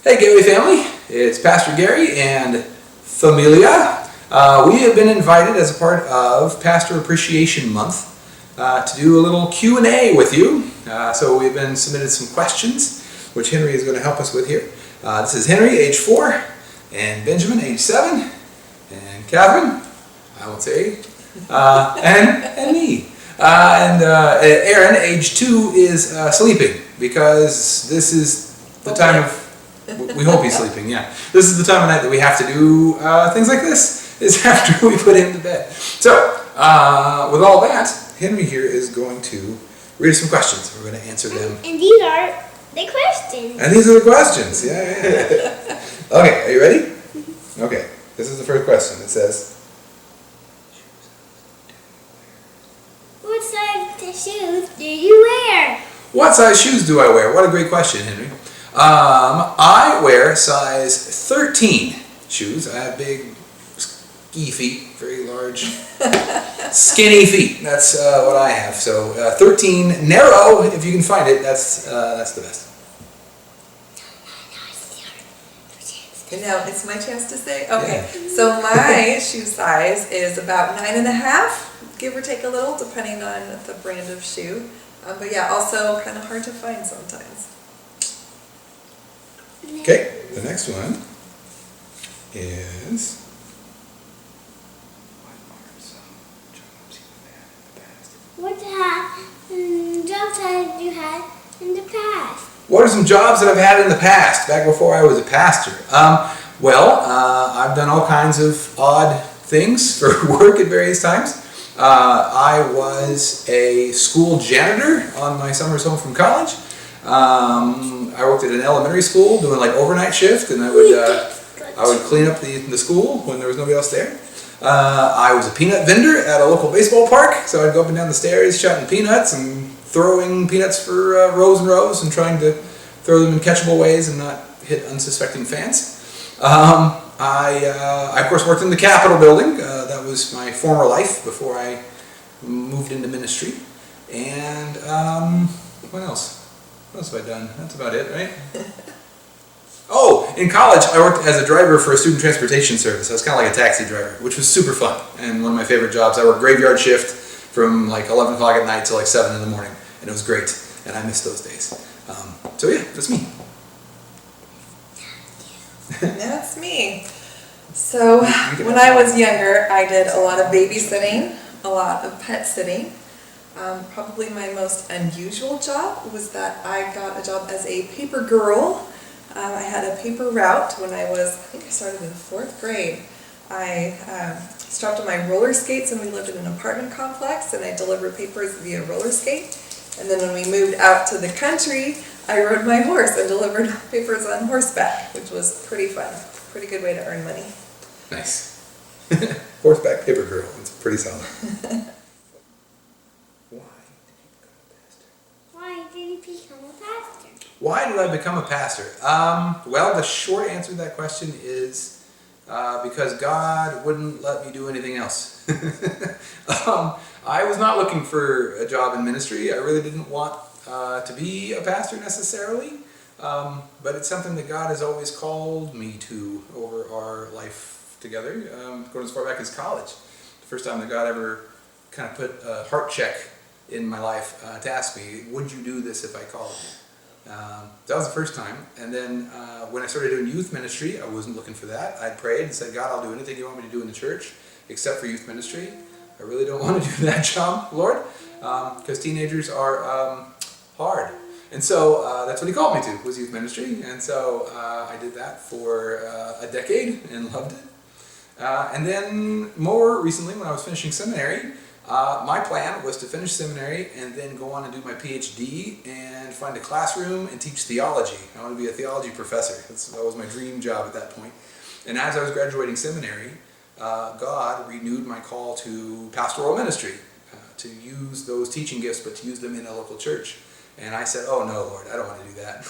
Hey Gateway family, it's Pastor Gary and Familia. We have been invited as a part of Pastor Appreciation Month to do a little Q&A with you. So we've been submitted some questions, which Henry is going to help us with here. This is Henry, age 4, and Benjamin, age 7, and Catherine, I won't say, and me. Aaron, age 2, is sleeping because this is the time of, we hope he's sleeping, yeah. This is the time of night that we have to do things like this, is after we put him to bed. So, with all that, Henry here is going to read us some questions. We're going to answer them. And these are the questions. And these are the questions, yeah. Okay, are you ready? Okay, this is the first question. It says, What size shoes do you wear? what size shoes do I wear? What a great question, Henry. I wear size 13 shoes. I have big, ski feet, very large, skinny feet. That's what I have. So 13 narrow, if you can find it, that's the best. And now it's my chance to say? Okay, so my shoe size is about 9.5, give or take a little, depending on the brand of shoe. But yeah, also kind of hard to find sometimes. Okay, the next one is, What jobs have you had in the past? what are some jobs that I've had in the past, back before I was a pastor? I've done all kinds of odd things for work at various times. I was a school janitor on my summers home from college. I worked at an elementary school doing like overnight shift, and I would clean up the school when there was nobody else there. I was a peanut vendor at a local baseball park, so I'd go up and down the stairs shouting peanuts and throwing peanuts for rows and rows and trying to throw them in catchable ways and not hit unsuspecting fans. I of course worked in the Capitol building. That was my former life before I moved into ministry. And what else? What else have I done? That's about it, right? Oh, in college I worked as a driver for a student transportation service. I was kind of like a taxi driver, which was super fun and one of my favorite jobs. I worked graveyard shift from like 11 o'clock at night till like 7 in the morning, and it was great, and I miss those days. So yeah, that's me. That's me. So when I was younger, I did a lot of babysitting, a lot of pet sitting. Probably my most unusual job was that I got a job as a paper girl. I had a paper route when I think I started in 4th grade. I strapped on my roller skates, and we lived in an apartment complex, and I delivered papers via roller skate. And then when we moved out to the country, I rode my horse and delivered papers on horseback, which was pretty fun. Pretty good way to earn money. Nice. Horseback paper girl. It's pretty solid. Why did you become a pastor? Why did I become a pastor? Well, the short answer to that question is because God wouldn't let me do anything else. I was not looking for a job in ministry. I really didn't want to be a pastor necessarily, but it's something that God has always called me to over our life together, going as far back as college. The first time that God ever kind of put a heart check in my life to ask me, would you do this if I called you? That was the first time. And then when I started doing youth ministry, I wasn't looking for that. I prayed and said, God, I'll do anything you want me to do in the church except for youth ministry. I really don't want to do that job, Lord, because teenagers are hard. And so that's what he called me to, was youth ministry. And so I did that for a decade and loved it. And then more recently, when I was finishing seminary, my plan was to finish seminary and then go on and do my PhD and find a classroom and teach theology. I wanted to be a theology professor. That was my dream job at that point. And as I was graduating seminary, God renewed my call to pastoral ministry, to use those teaching gifts, but to use them in a local church. And I said, oh no, Lord, I don't want to do that.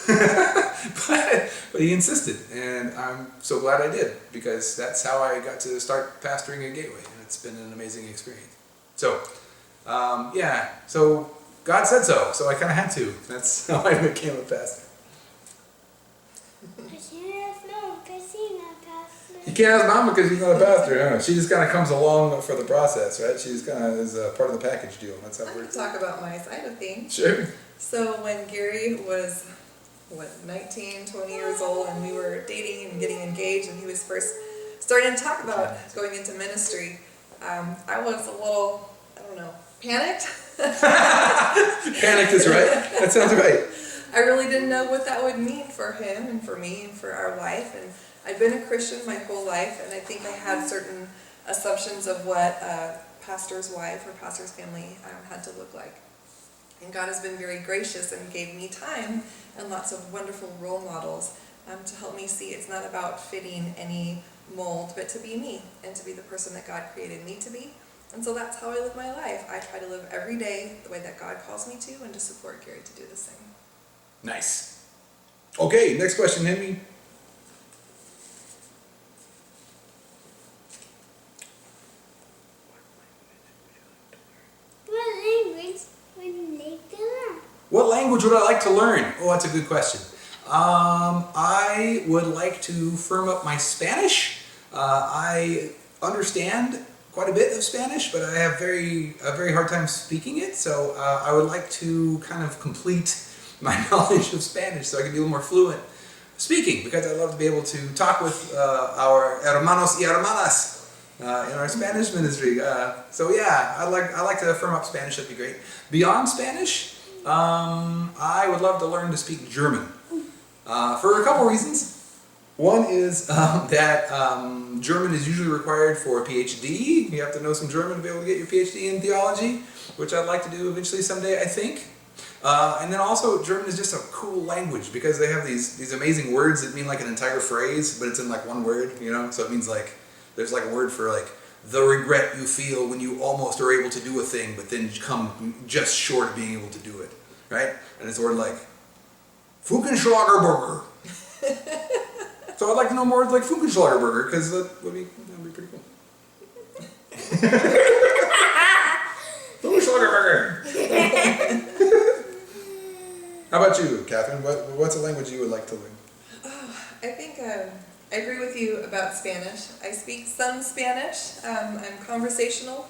but he insisted, and I'm so glad I did, because that's how I got to start pastoring at Gateway, and it's been an amazing experience. So, so God said so I kind of had to. That's how I became a pastor. I You can't ask Mama because she's not a pastor. Huh? She just kind of comes along for the process, right? She just kind of is a part of the package deal. That's how it I can works. talk about my side of things. Sure. So when Gary was, 19, 20 years old, and we were dating and getting engaged, and he was first starting to talk about going into ministry, I was a little, panicked. Panicked is right. That sounds right. I really didn't know what that would mean for him and for me and for our life. And I've been a Christian my whole life, and I think I had certain assumptions of what a pastor's wife or pastor's family had to look like. And God has been very gracious and gave me time and lots of wonderful role models to help me see it's not about fitting any mold, but to be me and to be the person that God created me to be. And so that's how I live my life. I try to live every day the way that God calls me to, and to support Gary to do the same. Nice. Okay, next question, Henry. What language would you like to learn? What language would I like to learn? Oh, that's a good question. I would like to firm up my Spanish. I understand quite a bit of Spanish, but I have a very hard time speaking it. So I would like to kind of complete my knowledge of Spanish so I can be a little more fluent speaking, because I love to be able to talk with our hermanos y hermanas in our Spanish ministry. So yeah, I like to firm up Spanish. That'd be great. Beyond Spanish, I would love to learn to speak German for a couple reasons. One is that German is usually required for a PhD. You have to know some German to be able to get your PhD in theology, which I'd like to do eventually someday, I think. And then also, German is just a cool language because they have these amazing words that mean like an entire phrase, but it's in like one word, So it means like, there's like a word for like, the regret you feel when you almost are able to do a thing, but then come just short of being able to do it, right? And it's a word like, Fugenschlagerburger. So I'd like to know more like Fugenschlagerburger, because that'd be pretty cool. Fugenschlagerburger. How about you, Catherine? What's a language you would like to learn? Oh, I think I agree with you about Spanish. I speak some Spanish. I'm conversational.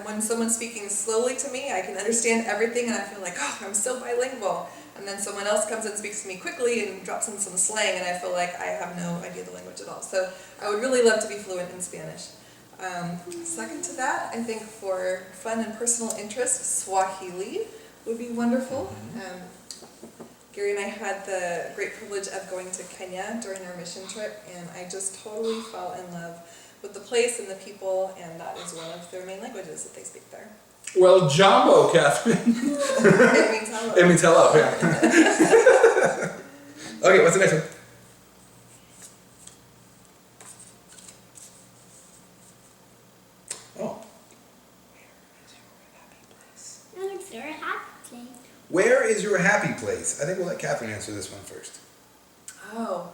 When someone's speaking slowly to me, I can understand everything, and I feel like, oh, I'm so bilingual. And then someone else comes and speaks to me quickly and drops in some slang, and I feel like I have no idea the language at all. So I would really love to be fluent in Spanish. Second to that, I think for fun and personal interest, Swahili would be wonderful. Gary and I had the great privilege of going to Kenya during our mission trip, and I just totally fell in love with the place and the people, and that is one of their main languages that they speak there. Well, Jumbo, Catherine. It means hello. It means hello, yeah. Okay, what's the next one? Oh. What's your happy place? Where is your happy place? I think we'll let Catherine answer this one first. Oh,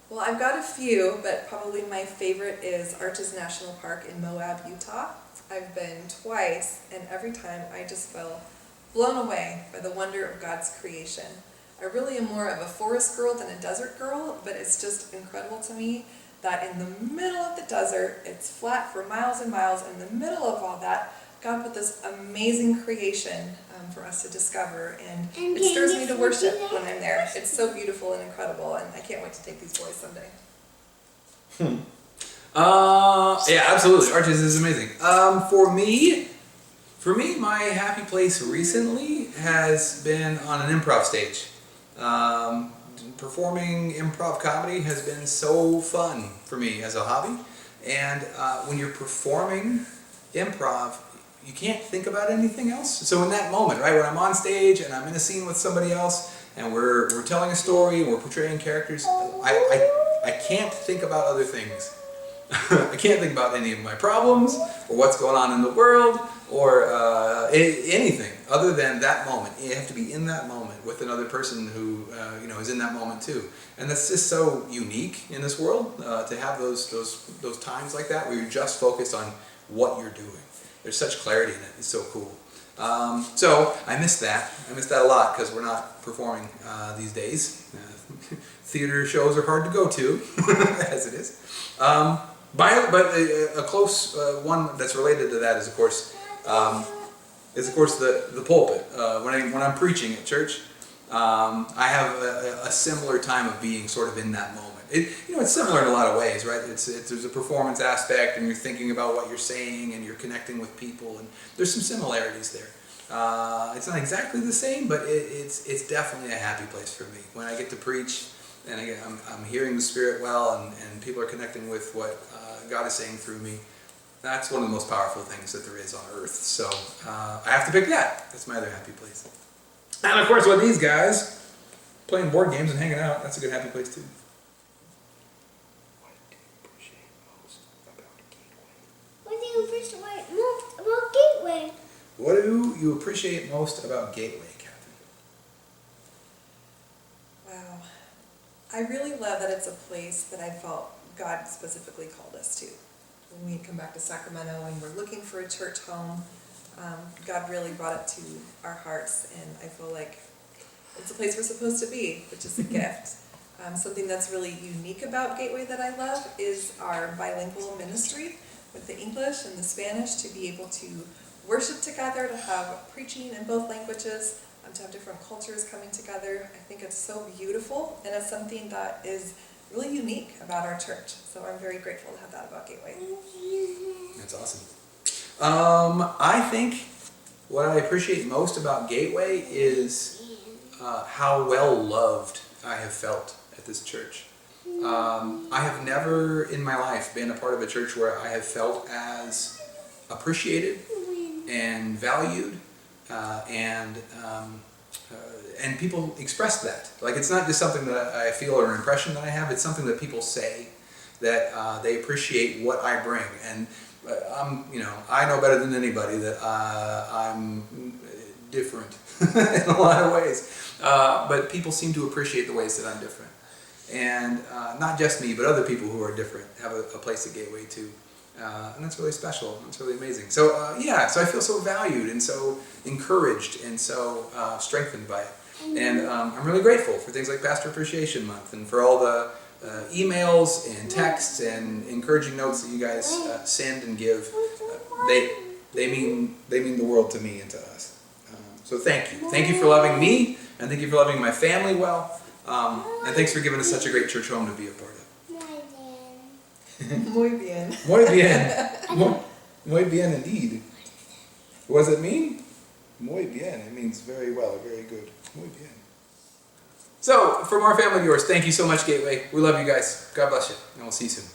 well, I've got a few, but probably my favorite is Arches National Park in Moab, Utah. I've been twice, and every time I just feel blown away by the wonder of God's creation. I really am more of a forest girl than a desert girl, but it's just incredible to me that in the middle of the desert, it's flat for miles and miles, and in the middle of all that, God put this amazing creation for us to discover, and it stirs me to worship when I'm there. It's so beautiful and incredible, and I can't wait to take these boys someday. Yeah, absolutely. Arches is amazing. For me, my happy place recently has been on an improv stage. Performing improv comedy has been so fun for me as a hobby. And when you're performing improv, you can't think about anything else. So in that moment, right, when I'm on stage and I'm in a scene with somebody else and we're telling a story and we're portraying characters, I can't think about other things. I can't think about any of my problems or what's going on in the world or anything other than that moment. You have to be in that moment with another person who is in that moment too. And that's just so unique in this world to have those times like that where you're just focused on what you're doing. There's such clarity in it. It's so cool. So I missed that. I missed that a lot because we're not performing these days. Theater shows are hard to go to, as it is. But a close one that's related to that is, of course, the pulpit. When I'm preaching at church, I have a similar time of being sort of in that moment. It's similar in a lot of ways, right? There's a performance aspect, and you're thinking about what you're saying, and you're connecting with people, and there's some similarities there. It's not exactly the same, but it's definitely a happy place for me when I get to preach, and again, I'm hearing the Spirit well, and people are connecting with what God is saying through me. That's one of the most powerful things that there is on earth. So I have to pick that. That's my other happy place. And of course, with these guys playing board games and hanging out, that's a good happy place too. What do you appreciate most about Gateway? What do you appreciate most about Gateway, Catherine? Wow. I really love that it's a place that I felt God specifically called us to. When we come back to Sacramento and we're looking for a church home, God really brought it to our hearts, and I feel like it's a place we're supposed to be, which is a gift. Something that's really unique about Gateway that I love is our bilingual ministry with the English and the Spanish, to be able to worship together, to have preaching in both languages, to have different cultures coming together. I think it's so beautiful, and it's something that is really unique about our church. So I'm very grateful to have that about Gateway. That's awesome. I think what I appreciate most about Gateway is how well loved I have felt at this church. I have never in my life been a part of a church where I have felt as appreciated and valued, and people express that. Like, it's not just something that I feel or an impression that I have, it's something that people say, that they appreciate what I bring. And I know better than anybody that I'm different in a lot of ways. But people seem to appreciate the ways that I'm different. And not just me, but other people who are different have a place at Gateway too. And that's really special. That's really amazing. So so I feel so valued and so encouraged and so strengthened by it. And I'm really grateful for things like Pastor Appreciation Month and for all the emails and texts and encouraging notes that you guys send and give. They mean the world to me and to us. So thank you. Thank you for loving me, and thank you for loving my family well. And thanks for giving us such a great church home to be a part of. Muy bien. Muy bien. Muy bien indeed. What does it mean? Muy bien. It means very well, very good. Muy bien. So, from our family viewers, thank you so much, Gateway. We love you guys. God bless you, and we'll see you soon.